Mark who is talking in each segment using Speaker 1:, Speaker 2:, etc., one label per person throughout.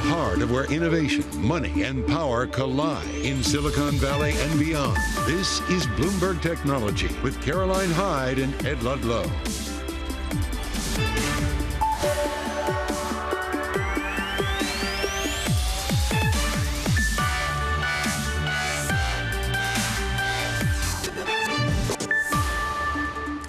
Speaker 1: heart of where innovation, money, and power collide in Silicon Valley and beyond. This is Bloomberg Technology with Caroline Hyde and Ed Ludlow.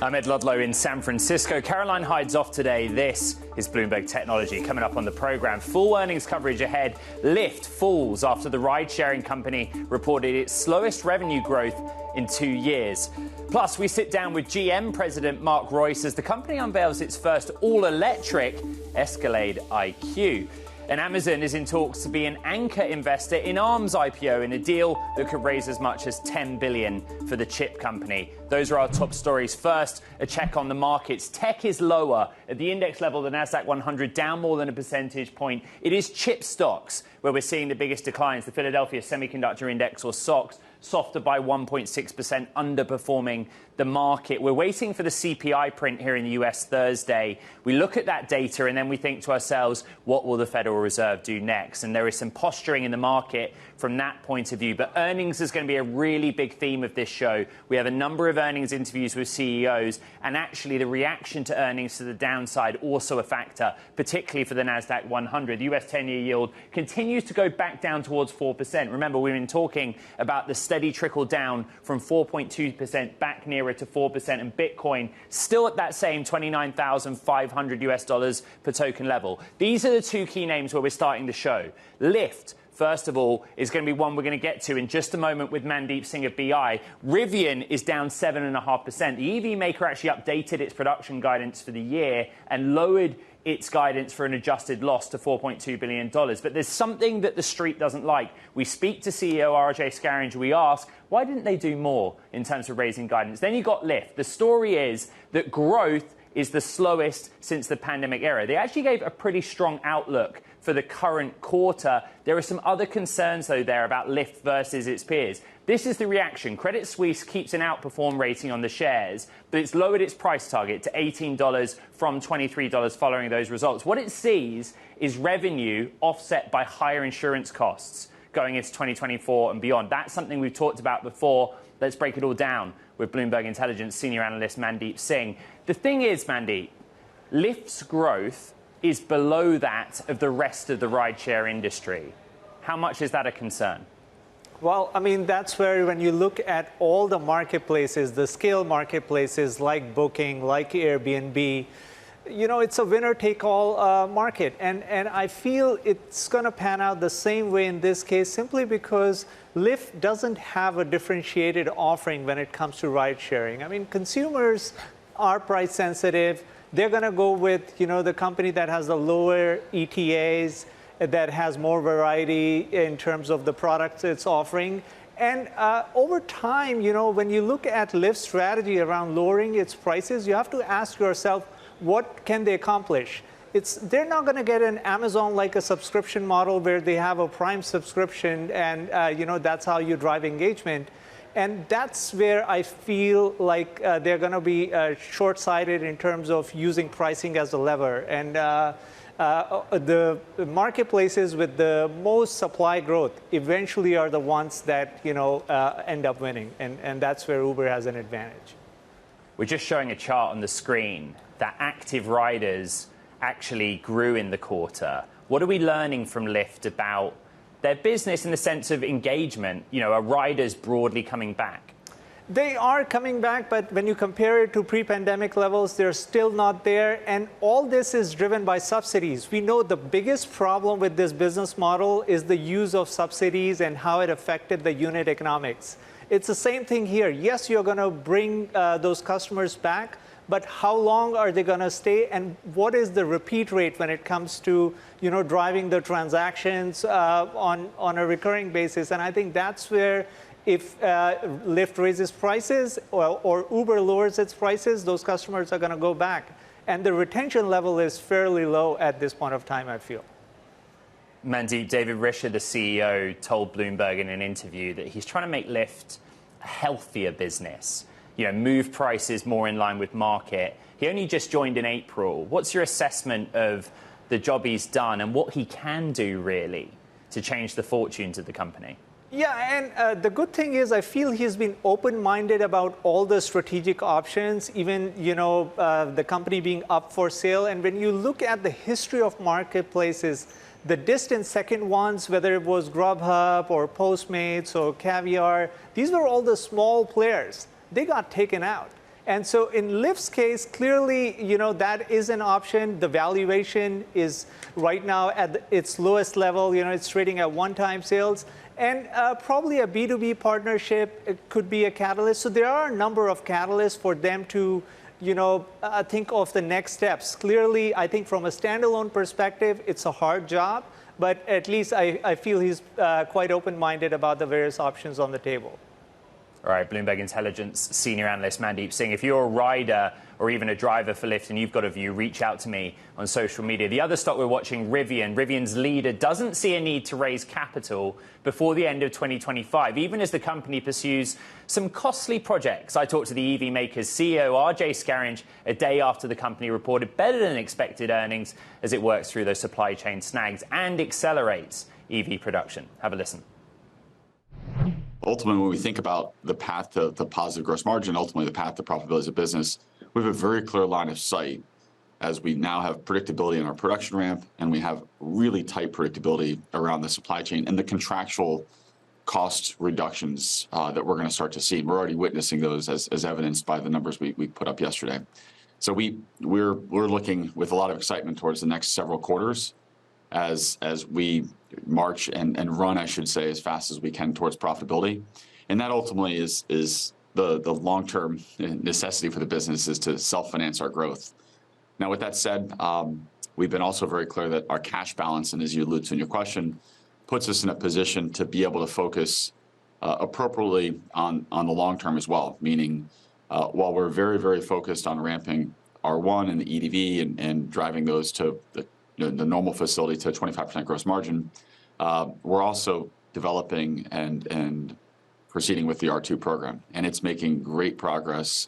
Speaker 2: I'm Ed Ludlow in San Francisco. Caroline Hyde's off today. This is Bloomberg Technology. Coming up on the program, full earnings coverage ahead. Lyft falls after the ride-sharing company reported its slowest revenue growth in 2 years. Plus, we sit down with GM President Mark Royce as the company unveils its first all-electric Escalade IQ. And Amazon is in talks to be an anchor investor in ARM's IPO in a deal that could raise as much as $10 billion for the chip company. Those are our top stories. First, a check on the markets. Tech is lower at the index level, the Nasdaq 100 down more than a percentage point. It is chip stocks where we're seeing the biggest declines. The Philadelphia Semiconductor Index, or SOX, softer by 1.6%, underperforming the market. We're waiting for the CPI print here in the US Thursday. We look at that data and then we think to ourselves, what will the Federal Reserve do next? And there is some posturing in the market from that point of view. But earnings is going to be a really big theme of this show. We have a number of earnings interviews with CEOs, and actually the reaction to earnings to the downside also a factor, particularly for the Nasdaq 100. The US 10-year yield continues to go back down towards 4%. Remember, we've been talking about the steady trickle down from 4.2% back nearer to 4%, and Bitcoin still at that same $29,500 US dollars per token level. These are the two key names where we're starting the show. Lyft, first of all, is going to be one we're going to get to in just a moment with Mandeep Singh of BI. Rivian is down 7.5%. The EV maker actually updated its production guidance for the year and lowered its guidance for an adjusted loss to $4.2 billion. But there's something that the street doesn't like. We speak to CEO RJ Scaringe. We ask, why didn't they do more in terms of raising guidance? Then you got Lyft. The story is that growth is the slowest since the pandemic era. They actually gave a pretty strong outlook for the current quarter. There are some other concerns, though, there about Lyft versus its peers. This is the reaction. Credit Suisse keeps an outperform rating on the shares, but it's lowered its price target to $18 from $23 following those results. What it sees is revenue offset by higher insurance costs going into 2024 and beyond. That's something we've talked about before. Let's break it all down with Bloomberg Intelligence senior analyst Mandeep Singh. The thing is, Mandeep, Lyft's growth is below that of the rest of the rideshare industry. How much is that a concern?
Speaker 3: Well, I mean, that's where when you look at all the marketplaces, the scale marketplaces like Booking, like Airbnb, you know, it's a winner-take-all market. And I feel it's going to pan out the same way in this case, simply because Lyft doesn't have a differentiated offering when it comes to ride-sharing. I mean, consumers are price sensitive. They're going to go with, you know, the company that has the lower ETAs, that has more variety in terms of the products it's offering. And over time, you know, when you look at Lyft's strategy around lowering its prices, you have to ask yourself, what can they accomplish? They're not going to get an Amazon like a subscription model where they have a Prime subscription and, you know, that's how you drive engagement. And that's where I feel like they're going to be short-sighted in terms of using pricing as a lever. And the marketplaces with the most supply growth eventually are the ones that, you know, end up winning. And that's where Uber has an advantage.
Speaker 2: We're just showing a chart on the screen that active riders actually grew in the quarter. What are we learning from Lyft about their business in the sense of engagement? You know, are riders broadly coming back?
Speaker 3: They are coming back, but when you compare it to pre-pandemic levels, they're still not there. And all this is driven by subsidies. We know the biggest problem with this business model is the use of subsidies and how it affected the unit economics. It's the same thing here. Yes, you're going to bring those customers back, but how long are they going to stay, and what is the repeat rate when it comes to, you know, driving the transactions on a recurring basis? And I think that's where, if Lyft raises prices or Uber lowers its prices, those customers are going to go back. And the retention level is fairly low at this point of time, I feel.
Speaker 2: Mandeep, David Risher, the CEO, told Bloomberg in an interview that he's trying to make Lyft a healthier business. You know, move prices more in line with market. He only just joined in April. What's your assessment of the job he's done and what he can do, really, to change the fortunes of the company.
Speaker 3: Yeah, and the good thing is I feel he's been open-minded about all the strategic options, even, the company being up for sale. And when you look at the history of marketplaces, the distant second ones, whether it was Grubhub or Postmates or Caviar, these were all the small players. They got taken out. And so in Lyft's case, clearly, that is an option. The valuation is right now at its lowest level. It's trading at 1x sales. And probably a B2B partnership could be a catalyst. So there are a number of catalysts for them to, think of the next steps. Clearly, I think from a standalone perspective, it's a hard job. But at least I feel he's quite open-minded about the various options on the table.
Speaker 2: All right, Bloomberg Intelligence senior analyst Mandeep Singh, if you're a rider or even a driver for Lyft and you've got a view, reach out to me on social media. The other stock we're watching, Rivian. Rivian's leader doesn't see a need to raise capital before the end of 2025, even as the company pursues some costly projects. I talked to the EV maker's CEO, RJ Scaringe, a day after the company reported better than expected earnings as it works through those supply chain snags and accelerates EV production. Have a listen.
Speaker 4: Ultimately, when we think about the path to positive gross margin, ultimately the path to profitability as a business, we have a very clear line of sight as we now have predictability in our production ramp, and we have really tight predictability around the supply chain and the contractual cost reductions that we're going to start to see. We're already witnessing those as evidenced by the numbers we put up yesterday. So we're looking with a lot of excitement towards the next several quarters as we march and run, I should say, as fast as we can towards profitability. And that ultimately is the long-term necessity for the business is to self-finance our growth. Now, with that said, we've been also very clear that our cash balance, and as you allude to in your question, puts us in a position to be able to focus appropriately on the long term as well, meaning while we're very, very focused on ramping R1 and the EDV and driving those to the normal facility to 25% gross margin, we're also developing and proceeding with the R2 program, and it's making great progress.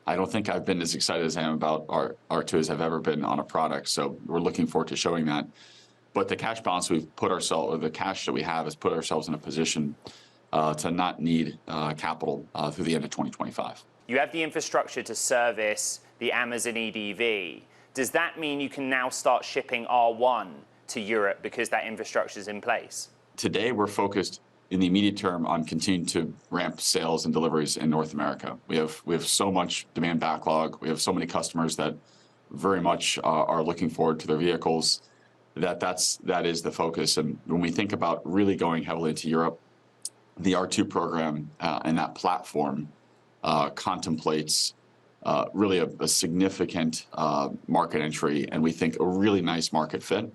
Speaker 4: I don't think I've been as excited as I am about R2 as I've ever been on a product, so we're looking forward to showing that. But the cash balance we've put ourselves, or the cash that we have, has put ourselves in a position to not need capital through the end of 2025.
Speaker 2: You have the infrastructure to service the Amazon EDV. Does that mean you can now start shipping R1 to Europe because that infrastructure is in place?
Speaker 4: Today, we're focused in the immediate term on continuing to ramp sales and deliveries in North America. We have so much demand backlog. We have so many customers that very much are looking forward to their vehicles. That is the focus. And when we think about really going heavily into Europe, the R2 program and that platform contemplates really a significant market entry, and we think a really nice market fit.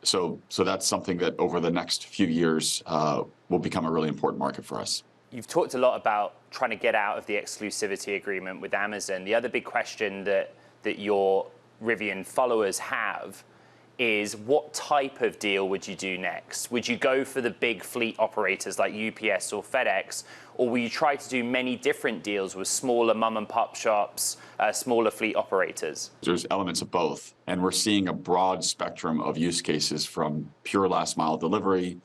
Speaker 4: So that's something that over the next few years will become a really important market for us.
Speaker 2: You've talked a lot about trying to get out of the exclusivity agreement with Amazon. The other big question that your Rivian followers have is, what type of deal would you do next? Would you go for the big fleet operators like UPS or FedEx, or will you try to do many different deals with smaller mom-and-pop shops, smaller fleet operators?
Speaker 4: There's elements of both, and we're seeing a broad spectrum of use cases from pure last-mile delivery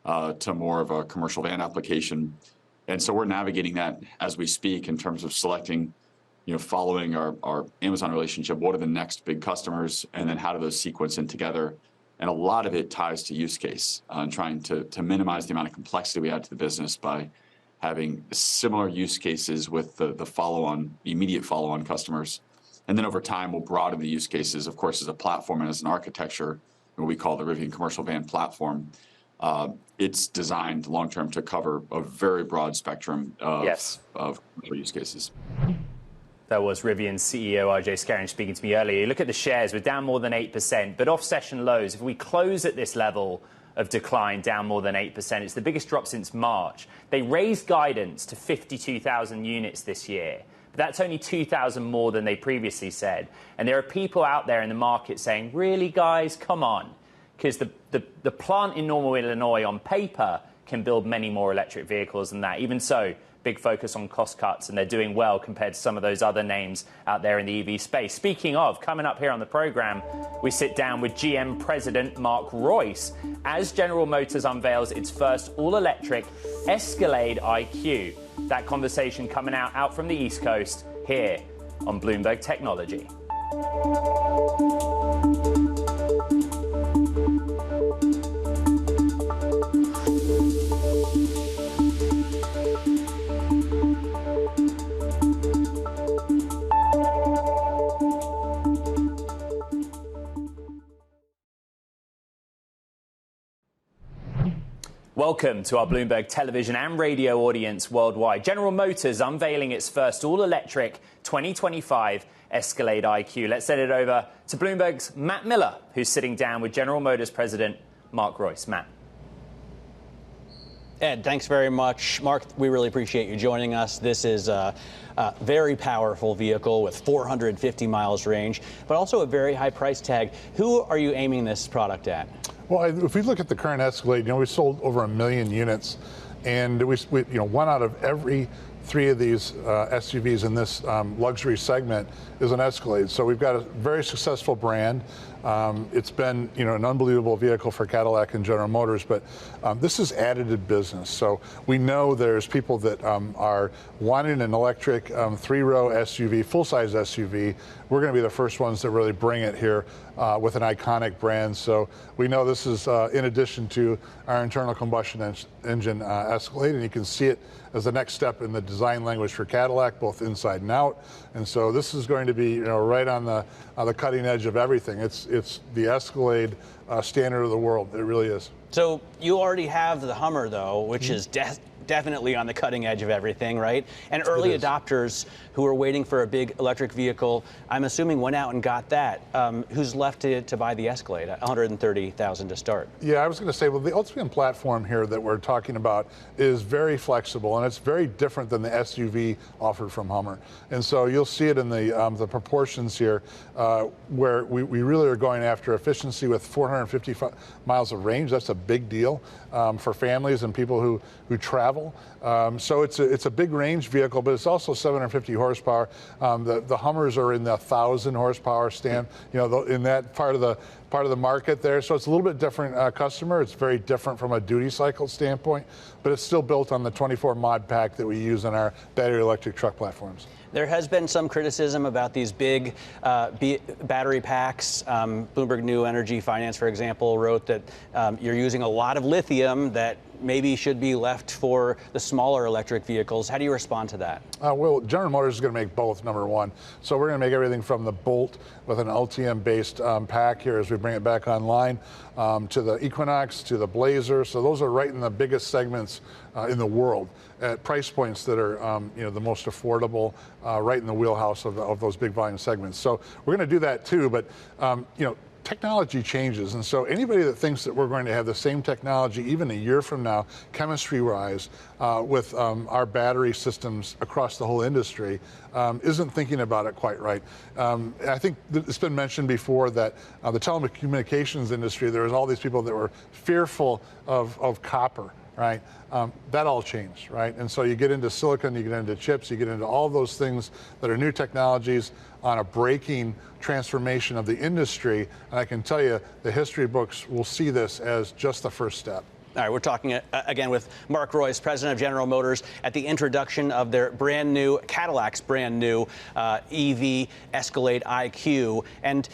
Speaker 4: to more of a commercial van application. And so we're navigating that as we speak in terms of selecting, following our Amazon relationship, what are the next big customers, and then how do those sequence in together? And a lot of it ties to use case and trying to minimize the amount of complexity we add to the business by having similar use cases with the immediate follow-on customers. And then over time, we'll broaden the use cases, of course, as a platform and as an architecture, what we call the Rivian Commercial Van Platform. It's designed long-term to cover a very broad spectrum of use cases.
Speaker 2: That was Rivian's CEO, RJ Scaringe, speaking to me earlier. You look at the shares, we're down more than 8%, but off session lows. If we close at this level of decline, down more than 8%, it's the biggest drop since March. They raised guidance to 52,000 units this year, but that's only 2,000 more than they previously said. And there are people out there in the market saying, really, guys, come on, because the plant in Normal, Illinois, on paper, can build many more electric vehicles than that. Even so, big focus on cost cuts, and they're doing well compared to some of those other names out there in the EV space. Speaking of, coming up here on the program, we sit down with GM President Mark Reuss as General Motors unveils its first all-electric Escalade IQ. That conversation coming out from the East Coast here on Bloomberg Technology. Welcome to our Bloomberg television and radio audience worldwide. General Motors unveiling its first all-electric 2025 Escalade IQ. Let's send it over to Bloomberg's Matt Miller, who's sitting down with General Motors President Mark Reuss. Matt.
Speaker 5: Ed, thanks very much. Mark, we really appreciate you joining us. This is a very powerful vehicle with 450 miles range, but also a very high price tag. Who are you aiming this product at?
Speaker 6: Well, if we look at the current Escalade, we sold over 1 million units, and we one out of every 3 of these SUVs in this luxury segment is an Escalade. So we've got a very successful brand. It's been, an unbelievable vehicle for Cadillac and General Motors, but this is additive business. So we know there's people that are wanting an electric 3-row SUV, full-size SUV. We're going to be the first ones that really bring it here with an iconic brand. So we know this is in addition to our internal combustion engine Escalade, and you can see it as the next step in the design language for Cadillac, both inside and out. And so this is going to be, right on the cutting edge of everything. It's the Escalade standard of the world. It really is.
Speaker 5: So you already have the Hummer, though, which is definitely on the cutting edge of everything, right? And early adopters who are waiting for a big electric vehicle, I'm assuming went out and got that. Who's left to buy the Escalade? $130,000 to start.
Speaker 6: Yeah, I was going to say, well, the Ultium platform here that we're talking about is very flexible, and it's very different than the SUV offered from Hummer. And so you'll see it in the proportions here, where we really are going after efficiency with 450 miles of range. That's a big deal for families and people who travel. So it's a big range vehicle, but it's also 750 horsepower. The Hummers are in the 1,000 horsepower stand, in that part of the market there. So it's a little bit different customer. It's very different from a duty cycle standpoint, but it's still built on the 24 mod pack that we use on our battery electric truck platforms.
Speaker 5: There has been some criticism about these big battery packs. Bloomberg New Energy Finance, for example, wrote that you're using a lot of lithium that maybe should be left for the smaller electric vehicles. How do you respond to that?
Speaker 6: Well, General Motors is going to make both, number one. So we're going to make everything from the Bolt with an Ultium-based pack here as we bring it back online, to the Equinox, to the Blazer. So those are right in the biggest segments in the world at price points that are, the most affordable, right in the wheelhouse of those big volume segments. So we're going to do that too, but, technology changes, and so anybody that thinks that we're going to have the same technology even a year from now, chemistry-wise, with our battery systems across the whole industry, isn't thinking about it quite right. I think it's been mentioned before that the telecommunications industry, there was all these people that were fearful of copper. Right, that all changed, right? And so you get into silicon, you get into chips, you get into all those things that are new technologies on a breaking transformation of the industry. And I can tell you, the history books will see this as just the first step.
Speaker 5: All right, we're talking again with Mark Reuss, president of General Motors, at the introduction of their brand new, Cadillac's brand new EV Escalade IQ. And,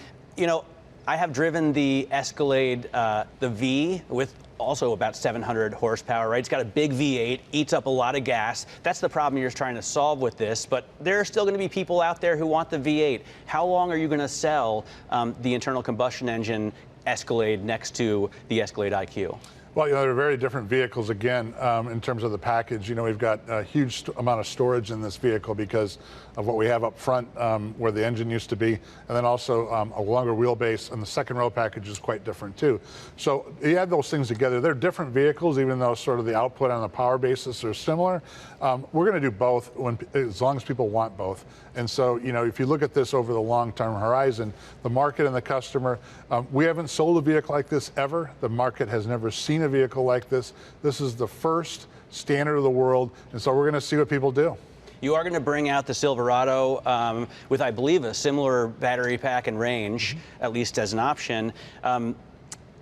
Speaker 5: I have driven the Escalade, the V, with also about 700 horsepower, right? It's got a big V8, eats up a lot of gas. That's the problem you're trying to solve with this, but there are still going to be people out there who want the V8. How long are you going to sell the internal combustion engine Escalade next to the Escalade IQ?
Speaker 6: Well, they're very different vehicles, again, in terms of the package. We've got a huge amount of storage in this vehicle because of what we have up front, where the engine used to be, and then also a longer wheelbase, and the second row package is quite different too. So you add those things together. They're different vehicles, even though sort of the output on the power basis are similar. We're going to do both as long as people want both. And so, if you look at this over the long-term horizon, the market and the customer, we haven't sold a vehicle like this ever. The market has never seen seen a vehicle like this. This is the first standard of the world, and so we're going to see what people do.
Speaker 5: You are going to bring out the Silverado with, I believe, a similar battery pack and range, at least as an option.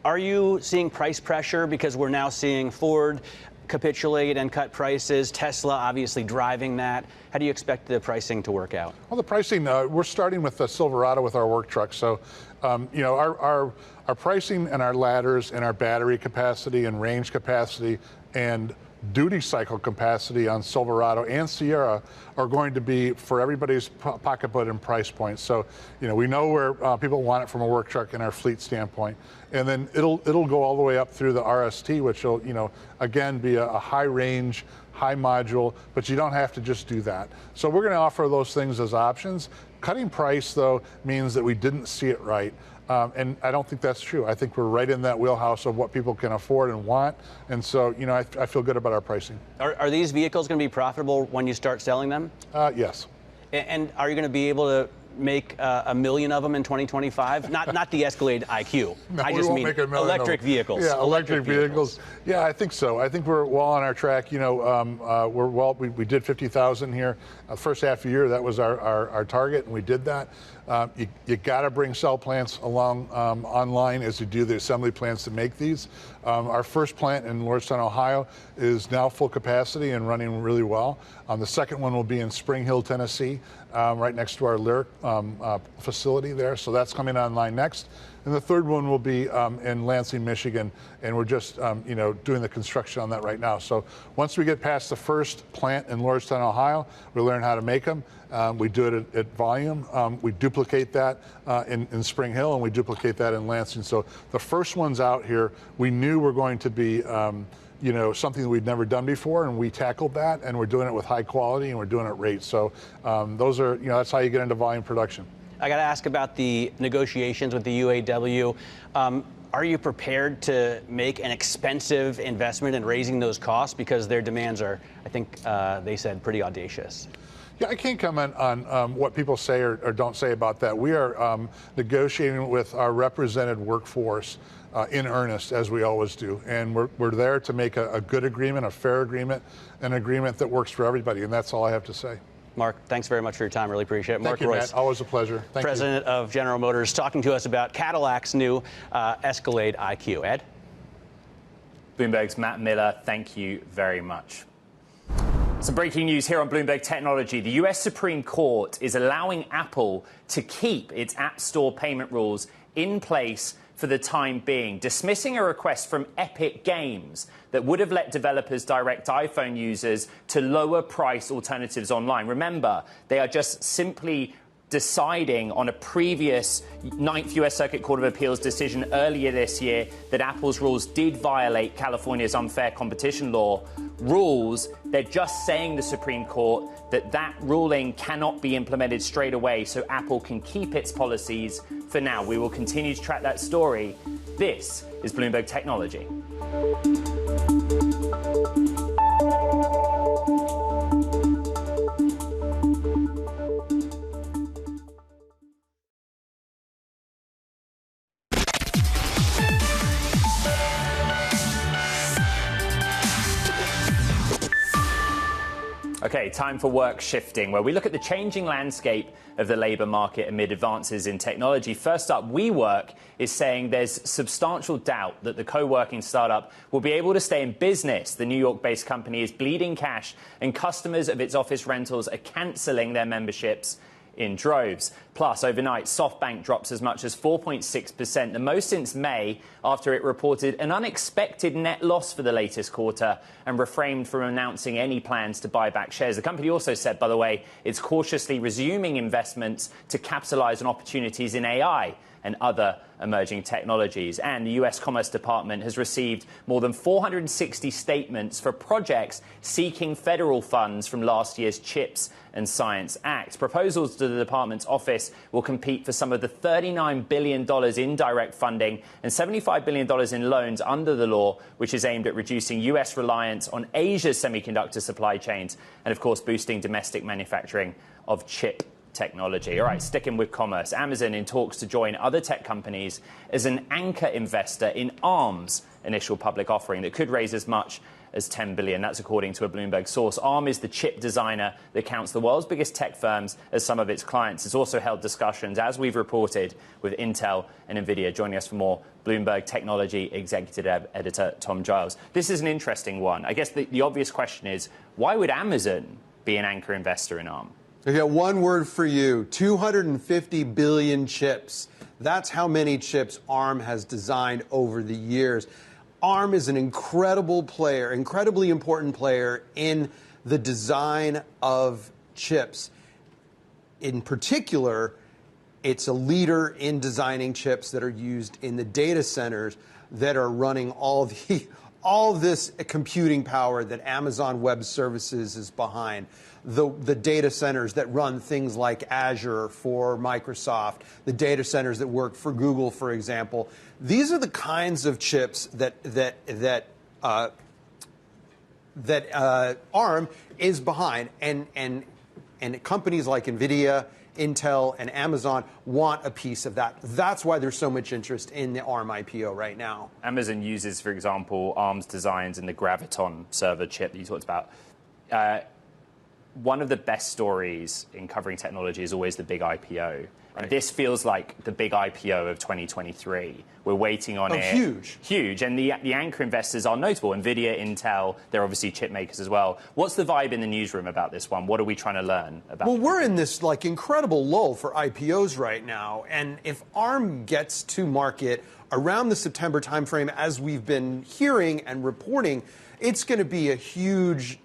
Speaker 5: Are you seeing price pressure because we're now seeing Ford capitulate and cut prices, Tesla obviously driving that? How do you expect the pricing to work out?
Speaker 6: Well, the pricing, we're starting with the Silverado with our work truck. So, you know, our pricing and our ladders and our battery capacity and range capacity and duty cycle capacity on Silverado and Sierra are going to be for everybody's pocketbook and price point. So, you know, we know where people want it from a work truck and our fleet standpoint, and then it'll go all the way up through the RST, which will, you know, again be a high range, high module, but you don't have to just do that. So we're going to offer those things as options. Cutting price, though, means that we didn't see it right. And I don't think that's true. I think we're right in that wheelhouse of what people can afford and want. And so, you know, I feel good about our pricing.
Speaker 5: Are these vehicles going to be profitable when you start selling them?
Speaker 6: Yes.
Speaker 5: And are you going to be able to make 1 million of them in 2025? Not the Escalade IQ.
Speaker 6: No,
Speaker 5: I just mean electric vehicles.
Speaker 6: Yeah, electric vehicles. Yeah, I think so. I think we're well on our track. You know, we did 50,000 here. First half of the year, that was our target, and we did that. You got to bring cell plants along online as you do the assembly plants to make these. Our first plant in Lordstown, Ohio is now full capacity and running really well. The second one will be in Spring Hill, Tennessee, right next to our Lyric facility there. So that's coming online next. And the third one will be in Lansing, Michigan, and we're just you know, doing the construction on that right now. So once we get past the first plant in Lordstown, Ohio, we learn how to make them. We do it at volume. We duplicate that in Spring Hill, and we duplicate that in Lansing. So the first ones out here, we knew were going to be you know, something that we'd never done before, and we tackled that, and we're doing it with high quality, and we're doing it at rate. So those are, you know, that's how you get into volume production.
Speaker 5: I got to ask about the negotiations with the UAW. Are you prepared to make an expensive investment in raising those costs? Because their demands are, I think they said, pretty audacious.
Speaker 6: Yeah, I can't comment on what people say or don't say about that. We are negotiating with our represented workforce in earnest, as we always do. And we're there to make a good agreement, a fair agreement, an agreement that works for everybody. And that's all I have to say.
Speaker 5: Mark, thanks very much for your time. Really appreciate it.
Speaker 6: Thank you, Matt. Always a pleasure. Thank you.
Speaker 5: President of General Motors, talking to us about Cadillac's new Escalade IQ. Ed?
Speaker 2: Bloomberg's Matt Miller, thank you very much. Some breaking news here on Bloomberg Technology. The US Supreme Court is allowing Apple to keep its App Store payment rules in place for the time being, dismissing a request from Epic Games that would have let developers direct iPhone users to lower price alternatives online. Remember, they are just simply deciding on a previous 9th US Circuit Court of Appeals decision earlier this year that Apple's rules did violate California's unfair competition law rules. They're just saying, the Supreme Court, that ruling cannot be implemented straight away, so Apple can keep its policies for now. We will continue to track that story. This is Bloomberg Technology. Okay, time for work shifting, where we look at the changing landscape of the labour market amid advances in technology. First up, WeWork is saying there's substantial doubt that the co-working startup will be able to stay in business. The New York-based company is bleeding cash, and customers of its office rentals are cancelling their memberships in droves. Plus, overnight, SoftBank drops as much as 4.6%, the most since May, after it reported an unexpected net loss for the latest quarter and refrained from announcing any plans to buy back shares. The company also said, by the way, it's cautiously resuming investments to capitalize on opportunities in AI and other emerging technologies. And the US Commerce Department has received more than 460 statements for projects seeking federal funds from last year's CHIPS and Science Act. Proposals to the department's office will compete for some of the $39 billion in direct funding and $75 billion in loans under the law, which is aimed at reducing US reliance on Asia's semiconductor supply chains and, of course, boosting domestic manufacturing of chip Technology. All right, sticking with commerce. Amazon in talks to join other tech companies as an anchor investor in Arm's initial public offering that could raise as much as $10 billion. That's according to a Bloomberg source. Arm is the chip designer that counts the world's biggest tech firms as some of its clients. It's also held discussions, as we've reported, with Intel and NVIDIA. Joining us for more, Bloomberg Technology Executive Editor Tom Giles. This is an interesting one. I guess the obvious question is, why would Amazon be an anchor investor in Arm?
Speaker 7: I got one word for you: 250 billion chips. That's how many chips ARM has designed over the years. ARM is an incredible player, incredibly important player in the design of chips. In particular, it's a leader in designing chips that are used in the data centers that are running all this computing power that Amazon Web Services is behind. The data centers that run things like Azure for Microsoft, the data centers that work for Google, for example. These are the kinds of chips that ARM is behind, and companies like NVIDIA, Intel, and Amazon want a piece of that. That's why there's so much interest in the ARM IPO right now.
Speaker 2: Amazon uses, for example, ARM's designs in the Graviton server chip that you talked about. One of the best stories in covering technology is always the big IPO. Right. And this feels like the big IPO of 2023. We're waiting on it.
Speaker 7: Huge.
Speaker 2: Huge. And the anchor investors are notable. NVIDIA, Intel, they're obviously chip makers as well. What's the vibe in the newsroom about this one? What are we trying to learn about?
Speaker 7: Well, we're in this incredible lull for IPOs right now. And if ARM gets to market around the September timeframe, as we've been hearing and reporting, it's going to be a huge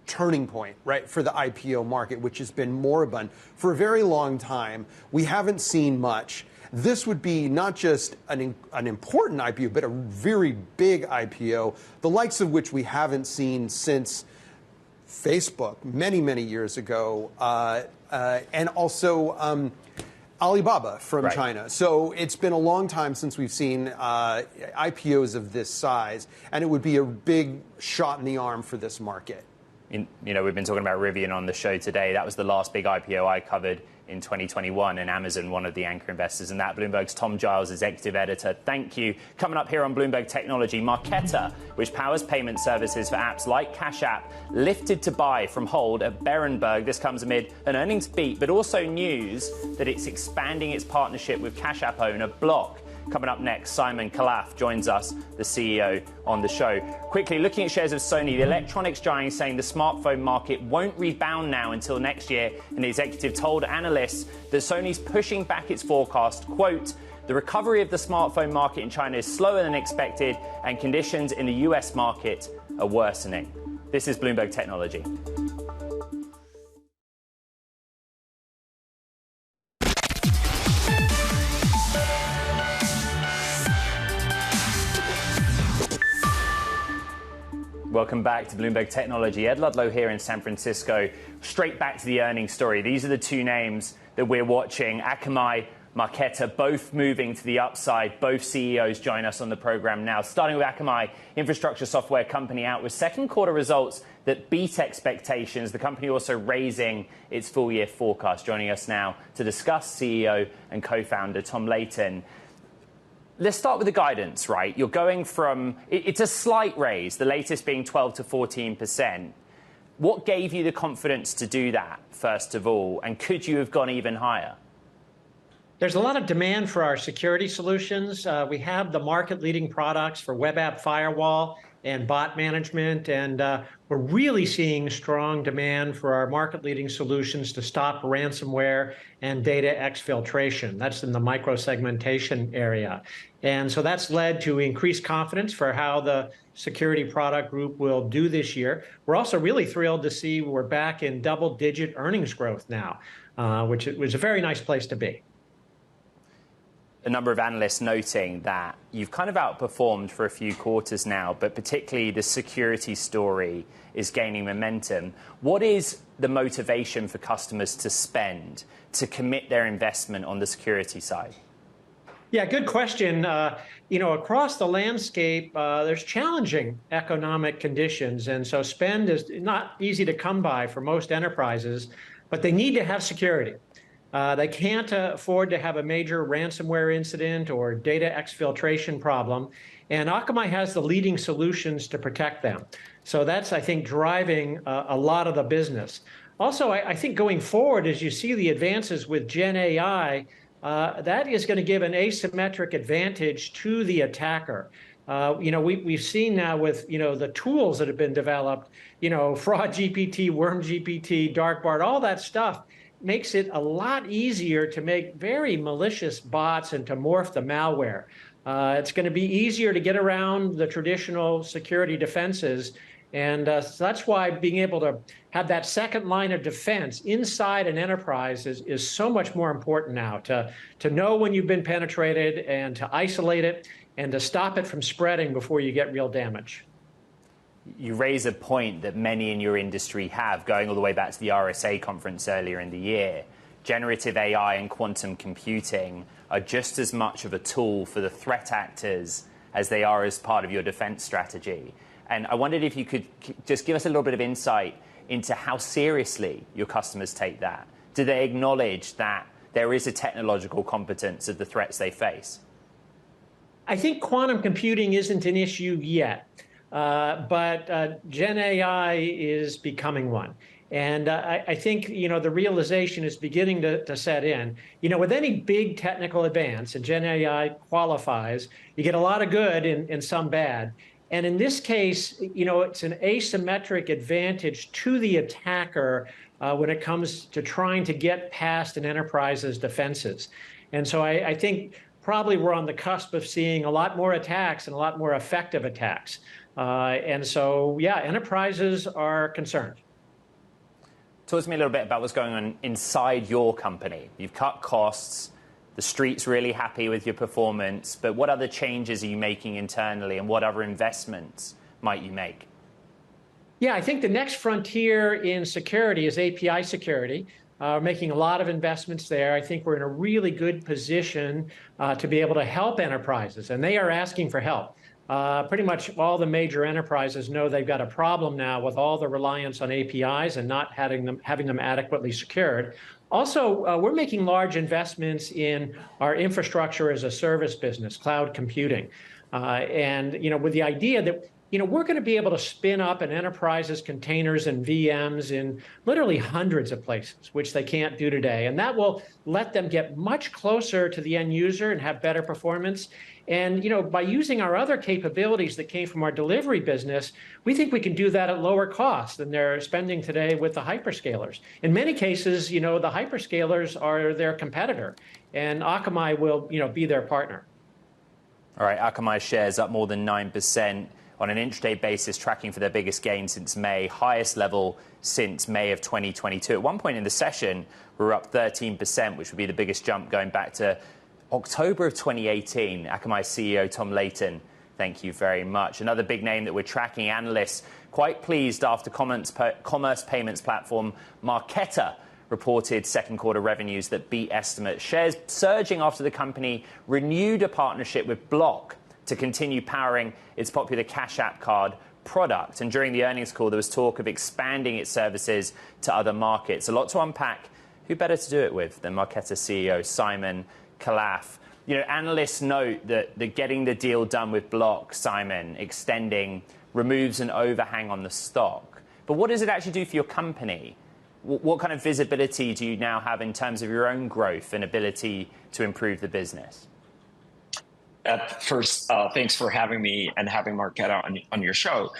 Speaker 7: turning point, right, for the IPO market, which has been moribund for a very long time. We haven't seen much. This would be not just an important IPO, but a very big IPO, the likes of which we haven't seen since Facebook many, many years ago, and also Alibaba from China. So it's been a long time since we've seen IPOs of this size, and it would be a big shot in the arm for this market.
Speaker 2: We've been talking about Rivian on the show today. That was the last big IPO I covered in 2021, and Amazon, one of the anchor investors in that. Bloomberg's Tom Giles, executive editor. Thank you. Coming up here on Bloomberg Technology, Marqeta, which powers payment services for apps like Cash App, lifted to buy from hold at Berenberg. This comes amid an earnings beat, but also news that it's expanding its partnership with Cash App owner Block. Coming up next, Simon Khalaf joins us, the CEO, on the show. Quickly, looking at shares of Sony, the electronics giant saying the smartphone market won't rebound now until next year. And the executive told analysts that Sony's pushing back its forecast. Quote, the recovery of the smartphone market in China is slower than expected, and conditions in the US market are worsening. This is Bloomberg Technology. Welcome back to Bloomberg Technology. Ed Ludlow here in San Francisco. Straight back to the earnings story. These are the two names that we're watching. Akamai, Marqeta, both moving to the upside. Both CEOs join us on the program now. Starting with Akamai, infrastructure software company out with second quarter results that beat expectations. The company also raising its full year forecast. Joining us now to discuss, CEO and co-founder Tom Layton. Let's start with the guidance, right? You're going from, it's a slight raise, the latest being 12 to 14%. What gave you the confidence to do that, first of all? And could you have gone even higher?
Speaker 8: There's a lot of demand for our security solutions. We have the market-leading products for web app firewall and bot management, and we're really seeing strong demand for our market-leading solutions to stop ransomware and data exfiltration. That's in the micro-segmentation area. And so that's led to increased confidence for how the security product group will do this year. We're also really thrilled to see we're back in double-digit earnings growth now, which was a very nice place to be.
Speaker 2: A number of analysts noting that you've kind of outperformed for a few quarters now, but particularly the security story is gaining momentum. What is the motivation for customers to spend, to commit their investment on the security side?
Speaker 8: Yeah, good question. Across the landscape, there's challenging economic conditions, and so spend is not easy to come by for most enterprises, but they need to have security. They can't afford to have a major ransomware incident or data exfiltration problem. And Akamai has the leading solutions to protect them. So that's, I think, driving a lot of the business. Also, I think going forward, as you see the advances with Gen AI, that is going to give an asymmetric advantage to the attacker. We've seen now with, the tools that have been developed, Fraud GPT, Worm GPT, Dark Bart, all that stuff makes it a lot easier to make very malicious bots and to morph the malware. It's going to be easier to get around the traditional security defenses. And so that's why being able to have that second line of defense inside an enterprise is so much more important now, to know when you've been penetrated and to isolate it and to stop it from spreading before you get real damage.
Speaker 2: You raise a point that many in your industry have, going all the way back to the RSA conference earlier in the year. Generative AI and quantum computing are just as much of a tool for the threat actors as they are as part of your defense strategy. And I wondered if you could just give us a little bit of insight into how seriously your customers take that. Do they acknowledge that there is a technological competence of the threats they face?
Speaker 8: I think quantum computing isn't an issue yet, but Gen AI is becoming one. And I think, the realization is beginning to set in. With any big technical advance, and Gen AI qualifies, you get a lot of good and some bad. And in this case, it's an asymmetric advantage to the attacker when it comes to trying to get past an enterprise's defenses. And so I think probably we're on the cusp of seeing a lot more attacks and a lot more effective attacks. And so, yeah, enterprises are concerned.
Speaker 2: Talk to me a little bit about what's going on inside your company. You've cut costs. The street's really happy with your performance. But what other changes are you making internally, and what other investments might you make?
Speaker 8: Yeah, I think the next frontier in security is API security. We're making a lot of investments there. I think we're in a really good position to be able to help enterprises, and they are asking for help. Pretty much all the major enterprises know they've got a problem now with all the reliance on APIs and not having them adequately secured. Also, we're making large investments in our infrastructure as a service business, cloud computing. And with the idea that we're going to be able to spin up an enterprise's containers and VMs in literally hundreds of places, which they can't do today. And that will let them get much closer to the end user and have better performance. And, by using our other capabilities that came from our delivery business, we think we can do that at lower cost than they're spending today with the hyperscalers. In many cases, the hyperscalers are their competitor, and Akamai will, be their partner.
Speaker 2: All right, Akamai shares up more than 9% on an intraday basis, tracking for their biggest gain since May, highest level since May of 2022. At one point in the session, we were up 13%, which would be the biggest jump going back to October of 2018. Akamai CEO Tom Layton, thank you very much. Another big name that we're tracking, analysts quite pleased after commerce payments platform Marqeta reported second quarter revenues that beat estimates. Shares surging after the company renewed a partnership with Block to continue powering its popular Cash App card product. And during the earnings call, there was talk of expanding its services to other markets. A lot to unpack. Who better to do it with than Marqeta CEO Simon Khalaf? Analysts note that getting the deal done with Block, Simon, extending, removes an overhang on the stock. But what does it actually do for your company? What kind of visibility do you now have in terms of your own growth and ability to improve the business?
Speaker 9: First, thanks for having me and having Marqeta on your show.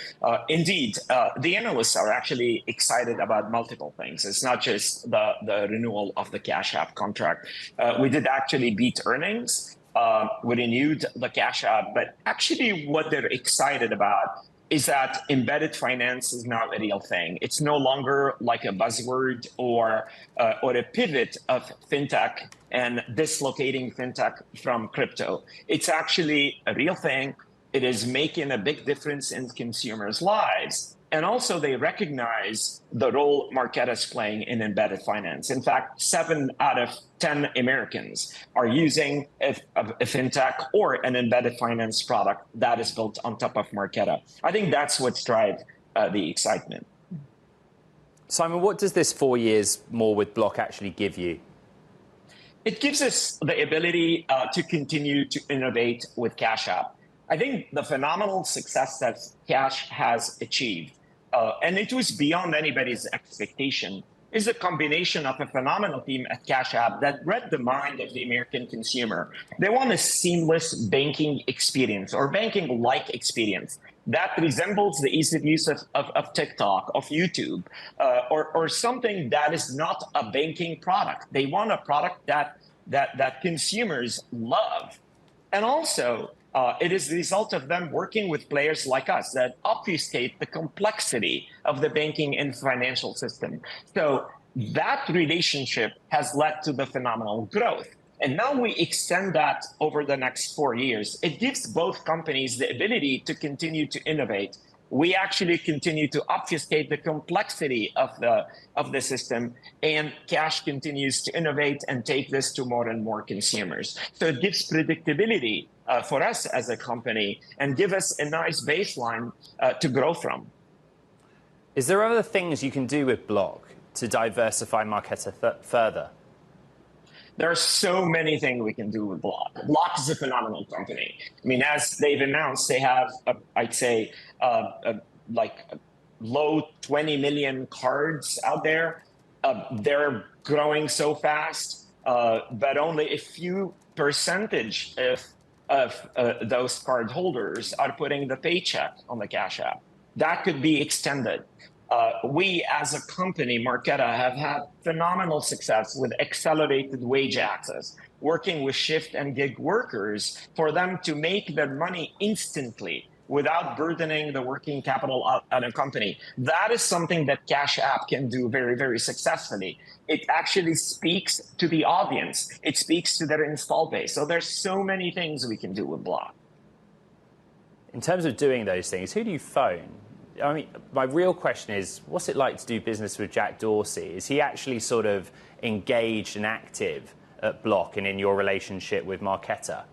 Speaker 9: Indeed, the analysts are actually excited about multiple things. It's not just the renewal of the Cash App contract. We did actually beat earnings. We renewed the Cash App, but actually what they're excited about is that embedded finance is now a real thing. It's no longer like a buzzword or a pivot of fintech and dislocating fintech from crypto. It's actually a real thing. It is making a big difference in consumers' lives. And also they recognize the role Marqeta is playing in embedded finance. In fact, 7 out of 10 Americans are using a fintech or an embedded finance product that is built on top of Marqeta. I think that's what's drives the excitement.
Speaker 2: Simon, what does this 4 years more with Block actually give you?
Speaker 9: It gives us the ability to continue to innovate with Cash App. I think the phenomenal success that Cash has achieved, and it was beyond anybody's expectation, is a combination of a phenomenal team at Cash App that read the mind of the American consumer. They want a seamless banking experience or banking-like experience that resembles the ease of use of TikTok, of YouTube, or something that is not a banking product. They want a product that consumers love. And also, it is the result of them working with players like us that obfuscate the complexity of the banking and financial system. So that relationship has led to the phenomenal growth. And now we extend that over the next 4 years. It gives both companies the ability to continue to innovate. We actually continue to obfuscate the complexity of the system, and Cash continues to innovate and take this to more and more consumers. So it gives predictability for us as a company and give us a nice baseline to grow from.
Speaker 2: Is there other things you can do with Block to diversify Marqeta further?
Speaker 9: There are so many things we can do with Block. Block is a phenomenal company. I mean, as they've announced, they have, I'd say, like low 20 million cards out there. They're growing so fast, but only a few percentage of those card holders are putting the paycheck on the Cash App. That could be extended. We, as a company, Marqeta, have had phenomenal success with accelerated wage access, working with shift and gig workers for them to make their money instantly without burdening the working capital at a company. That is something that Cash App can do very, very successfully. It actually speaks to the audience. It speaks to their install base. So there's so many things we can do with Block.
Speaker 2: In terms of doing those things, who do you phone? I mean, my real question is, what's it like to do business with Jack Dorsey? Is he actually sort of engaged and active at Block and in your relationship with Marqeta?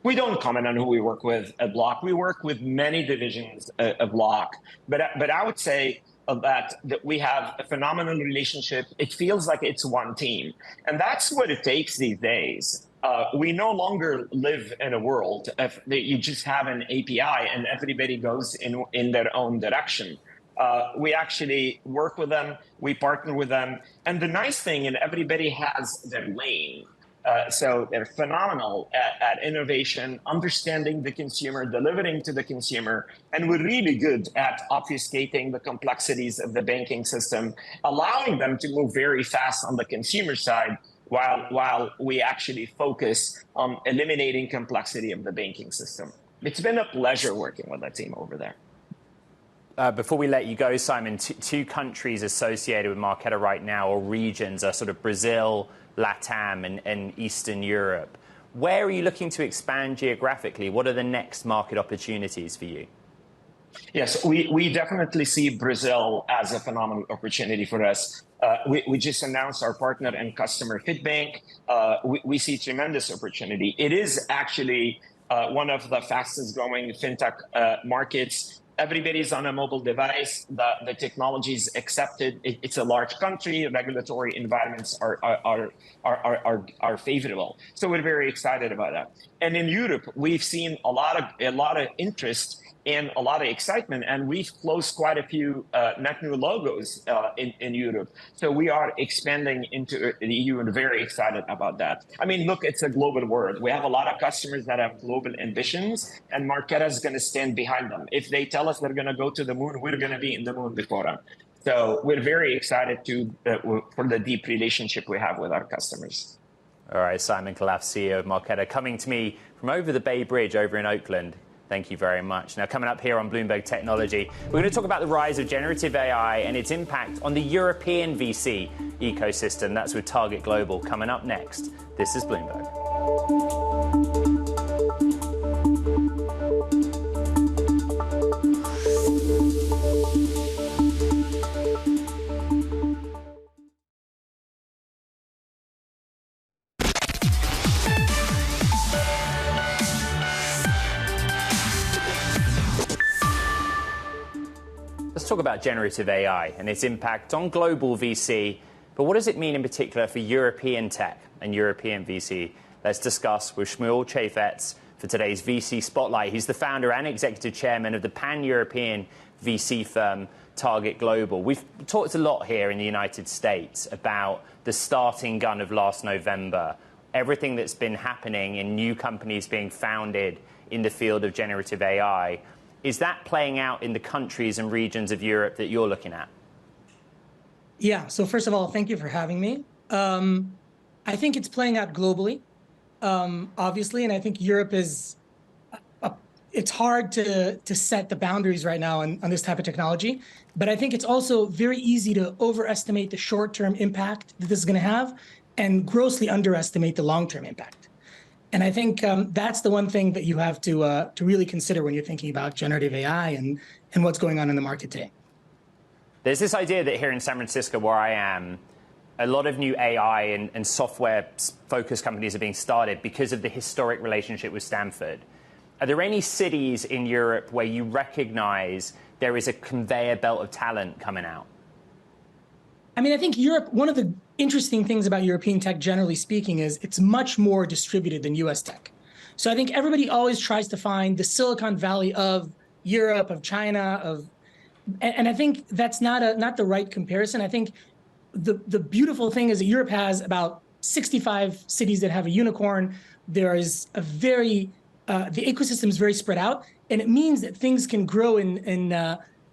Speaker 9: We don't comment on who we work with at Block. We work with many divisions of Block, but I would say that we have a phenomenal relationship. It feels like it's one team, and that's what it takes these days. We no longer live in a world that you just have an API and everybody goes in their own direction. We actually work with them, we partner with them, and the nice thing, and everybody has their lane. So they're phenomenal at innovation, understanding the consumer, delivering to the consumer, and we're really good at obfuscating the complexities of the banking system, allowing them to move very fast on the consumer side, while we actually focus on eliminating complexity of the banking system. It's been a pleasure working with that team over there.
Speaker 2: Before we let you go, Simon, two countries associated with Marqeta right now, or regions, are sort of Brazil, LATAM, and Eastern Europe. Where are you looking to expand geographically? What are the next market opportunities for you?
Speaker 9: Yes, we definitely see Brazil as a phenomenal opportunity for us. We just announced our partner and customer FitBank. We see tremendous opportunity. It is actually one of the fastest growing fintech markets. Everybody's on a mobile device. The technology is accepted. It's a large country. Regulatory environments are favorable. So we're very excited about that. And in Europe, we've seen a lot of interest and a lot of excitement, and we've closed quite a few net new logos in Europe. So we are expanding into the EU and very excited about that. I mean, look, it's a global world. We have a lot of customers that have global ambitions, and Marqeta is going to stand behind them. If they tell us they're going to go to the moon, we're going to be in the moon before them. So we're very excited for the deep relationship we have with our customers.
Speaker 2: All right, Simon Khalaf, CEO of Marqeta, coming to me from over the Bay Bridge over in Oakland. Thank you very much. Now, coming up here on Bloomberg Technology, we're going to talk about the rise of generative AI and its impact on the European VC ecosystem. That's with Target Global coming up next. This is Bloomberg. Let's talk about generative AI and its impact on global VC. But But what does it mean in particular for European tech and European VC? Let's discuss with Shmuel Chaffetz for today's VC Spotlight. He's the founder and executive chairman of the pan-European VC firm Target Global. We've talked a lot here in the United States about the starting gun of last November, everything that's been happening in new companies being founded in the field of generative AI. Is that playing out in the countries and regions of Europe that you're looking at?
Speaker 10: Yeah, so first of all, thank you for having me. I think it's playing out globally, obviously, and I think Europe is, it's hard to set the boundaries right now on this type of technology, but I think it's also very easy to overestimate the short-term impact that this is going to have and grossly underestimate the long-term impact. And I think that's the one thing that you have to really consider when you're thinking about generative AI and what's going on in the market today.
Speaker 2: There's this idea that here in San Francisco, where I am, a lot of new AI and software-focused companies are being started because of the historic relationship with Stanford. Are there any cities in Europe where you recognize there is a conveyor belt of talent coming out?
Speaker 10: I mean, I think Europe, one of the interesting things about European tech, generally speaking, is it's much more distributed than US tech. So I think everybody always tries to find the Silicon Valley of Europe, of China, and I think that's not the right comparison. I think the beautiful thing is that Europe has about 65 cities that have a unicorn. There is a the ecosystem is very spread out, and it means that things can grow in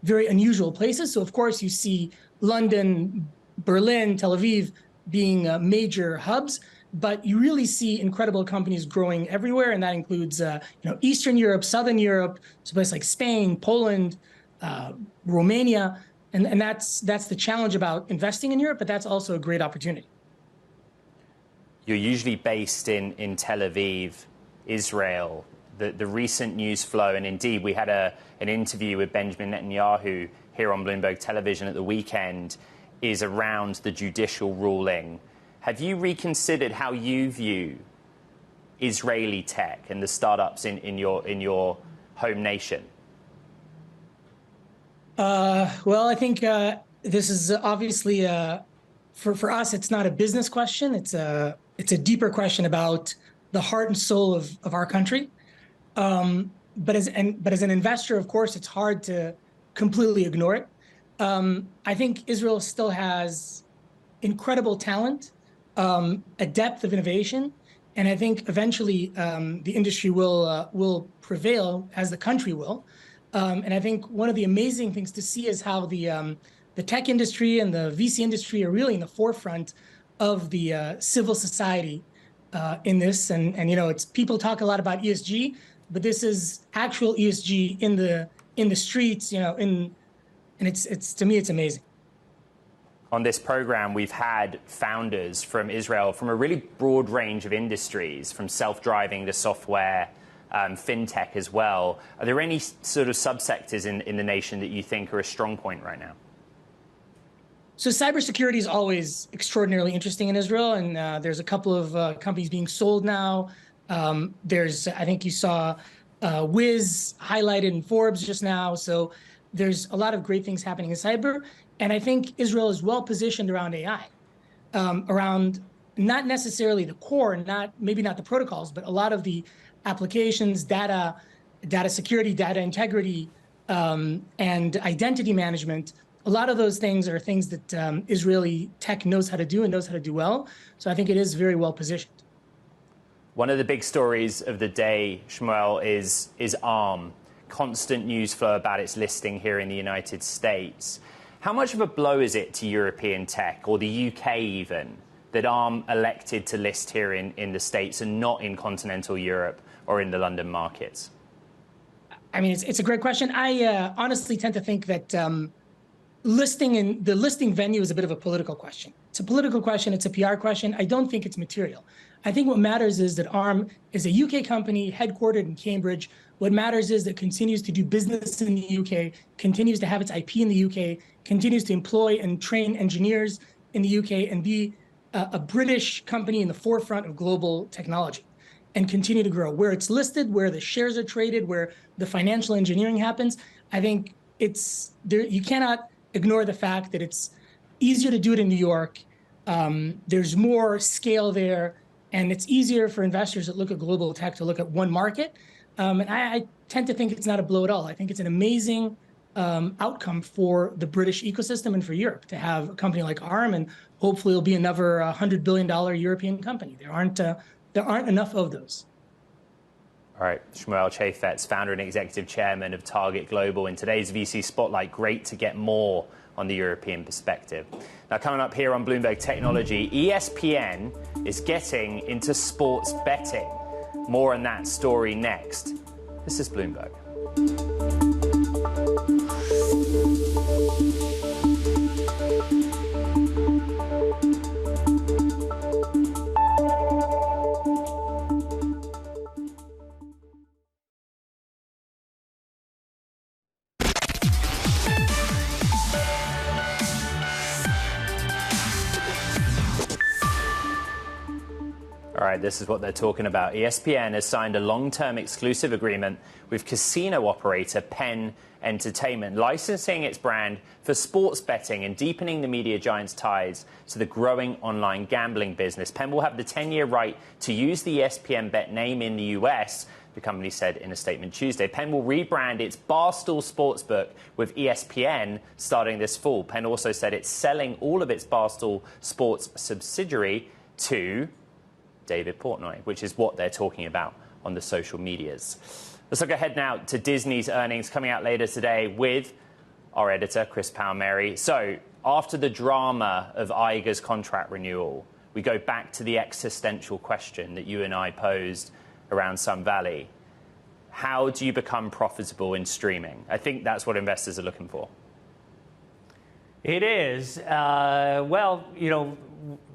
Speaker 10: very unusual places. So of course you see London, Berlin, Tel Aviv being major hubs, but you really see incredible companies growing everywhere, and that includes Eastern Europe, Southern Europe, so places like Spain, Poland, Romania, and that's the challenge about investing in Europe, but that's also a great opportunity.
Speaker 2: You're usually based in Tel Aviv, Israel. The recent news flow, and indeed we had an interview with Benjamin Netanyahu here on Bloomberg Television at the weekend, is around the judicial ruling. Have you reconsidered how you view Israeli tech and the startups in your home nation?
Speaker 10: Well, I think this is obviously for us. It's not a business question. It's a deeper question about the heart and soul of our country. But as an investor, of course, it's hard to completely ignore it. I think Israel still has incredible talent, a depth of innovation, and I think eventually the industry will prevail, as the country will. And I think one of the amazing things to see is how the tech industry and the VC industry are really in the forefront of the civil society in this. And it's people talk a lot about ESG, but this is actual ESG in the streets, and it's to me it's amazing.
Speaker 2: On this program, we've had founders from Israel from a really broad range of industries, from self-driving to software, fintech as well. Are there any sort of subsectors in the nation that you think are a strong point right now?
Speaker 10: So cybersecurity is always extraordinarily interesting in Israel, and there's a couple of companies being sold now. I think you saw Wiz highlighted in Forbes just now. So there's a lot of great things happening in cyber. And I think Israel is well positioned around AI, around not necessarily the core, maybe not the protocols, but a lot of the applications, data security, data integrity, and identity management. A lot of those things are things that Israeli tech knows how to do and knows how to do well. So I think it is very well positioned.
Speaker 2: One of the big stories of the day, Shmuel, is ARM. Constant news flow about its listing here in the United States. How much of a blow is it to European tech, or the UK even, that ARM elected to list here in the States and not in continental Europe or in the London markets?
Speaker 10: I mean, it's a great question. I honestly tend to think that the listing venue is a bit of a political question. It's a political question. It's a PR question. I don't think it's material. I think what matters is that ARM is a UK company headquartered in Cambridge. What matters is that it continues to do business in the UK, continues to have its IP in the UK, continues to employ and train engineers in the UK, and be a British company in the forefront of global technology, and continue to grow. Where it's listed, where the shares are traded, where the financial engineering happens, I think you cannot ignore the fact that it's easier to do it in New York. There's more scale there, and it's easier for investors that look at global tech to look at one market. And I tend to think it's not a blow at all. I think it's an amazing outcome for the British ecosystem and for Europe to have a company like ARM, and hopefully it'll be another $100 billion European company. There aren't enough of those.
Speaker 2: All right, Shmuel Chaffetz, founder and executive chairman of Target Global. In today's VC Spotlight, great to get more on the European perspective. Now, coming up here on Bloomberg Technology, ESPN is getting into sports betting. More on that story next. This is Bloomberg. All right, this is what they're talking about. ESPN has signed a long-term exclusive agreement with casino operator Penn Entertainment, licensing its brand for sports betting and deepening the media giant's ties to the growing online gambling business. Penn will have the 10-year right to use the ESPN Bet name in the U.S., the company said in a statement Tuesday. Penn will rebrand its Barstool Sportsbook with ESPN starting this fall. Penn also said it's selling all of its Barstool Sports subsidiary to David Portnoy, which is what they're talking about on the social medias. Let's look ahead now to Disney's earnings coming out later today with our editor, Chris Palmieri. So after the drama of Iger's contract renewal, we go back to the existential question that you and I posed around Sun Valley. How do you become profitable in streaming? I think that's what investors are looking for.
Speaker 11: It is. Well, you know,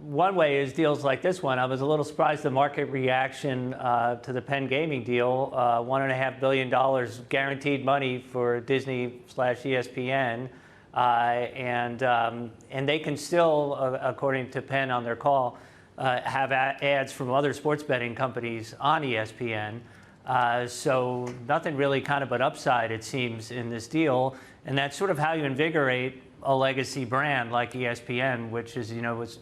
Speaker 11: one way is deals like this one. I was a little surprised the market reaction to the Penn Gaming deal. $1.5 billion guaranteed money for Disney/ESPN. And they can still, according to Penn on their call, have ads from other sports betting companies on ESPN. So nothing really kind of but upside, it seems, in this deal. And that's sort of how you invigorate a legacy brand like ESPN, which is, you know, is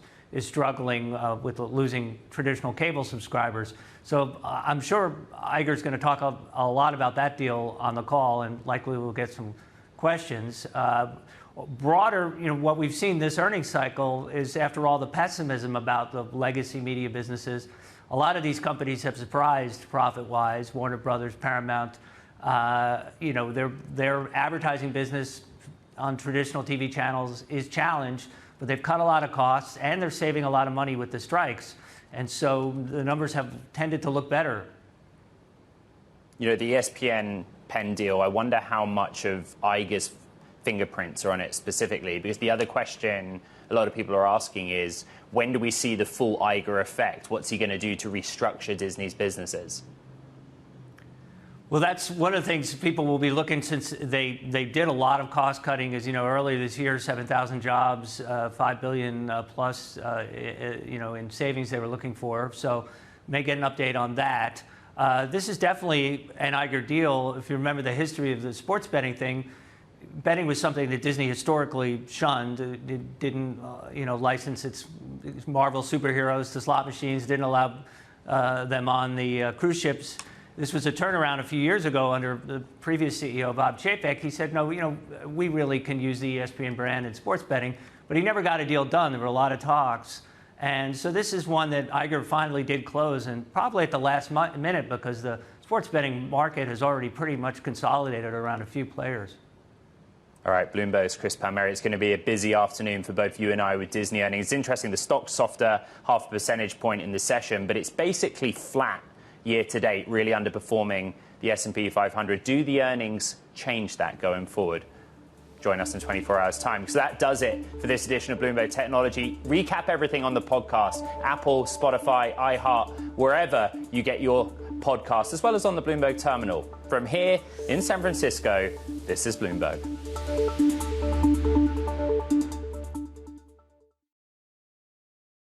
Speaker 11: struggling with losing traditional cable subscribers. So I'm sure Iger's going to talk a lot about that deal on the call, and likely we'll get some questions. Broader, you know, what we've seen this earnings cycle is, after all the pessimism about the legacy media businesses, a lot of these companies have surprised profit-wise. Warner Brothers, Paramount, you know, their advertising business on traditional TV channels is challenged, but they've cut a lot of costs and they're saving a lot of money with the strikes. And so the numbers have tended to look better.
Speaker 2: You know, the ESPN Penn deal, I wonder how much of Iger's fingerprints are on it specifically, because the other question a lot of people are asking is, when do we see the full Iger effect? What's he going to do to restructure Disney's businesses?
Speaker 11: Well, that's one of the things people will be looking, since they did a lot of cost cutting, as you know, earlier this year, 7,000 jobs, $5 billion plus, you know, in savings they were looking for. So may get an update on that. This is definitely an Iger deal. If you remember the history of the sports betting thing, betting was something that Disney historically shunned. It didn't, you know, license its Marvel superheroes to slot machines, didn't allow them on the cruise ships. This was a turnaround a few years ago under the previous CEO, Bob Chapek. He said, no, you know, we really can use the ESPN brand in sports betting, but he never got a deal done. There were a lot of talks. And so this is one that Iger finally did close, and probably at the last minute, because the sports betting market has already pretty much consolidated around a few players.
Speaker 2: All right, Bloomberg's Chris Palmieri. It's going to be a busy afternoon for both you and I with Disney earnings. It's interesting, the stock's softer, 0.5 percentage point in the session, but it's basically flat year to date, really underperforming the S&P 500. Do the earnings change that going forward? Join us in 24 hours' time. So that does it for this edition of Bloomberg Technology. Recap everything on the podcast: Apple, Spotify, iHeart, wherever you get your podcast, as well as on the Bloomberg terminal. From here in San Francisco, this is Bloomberg.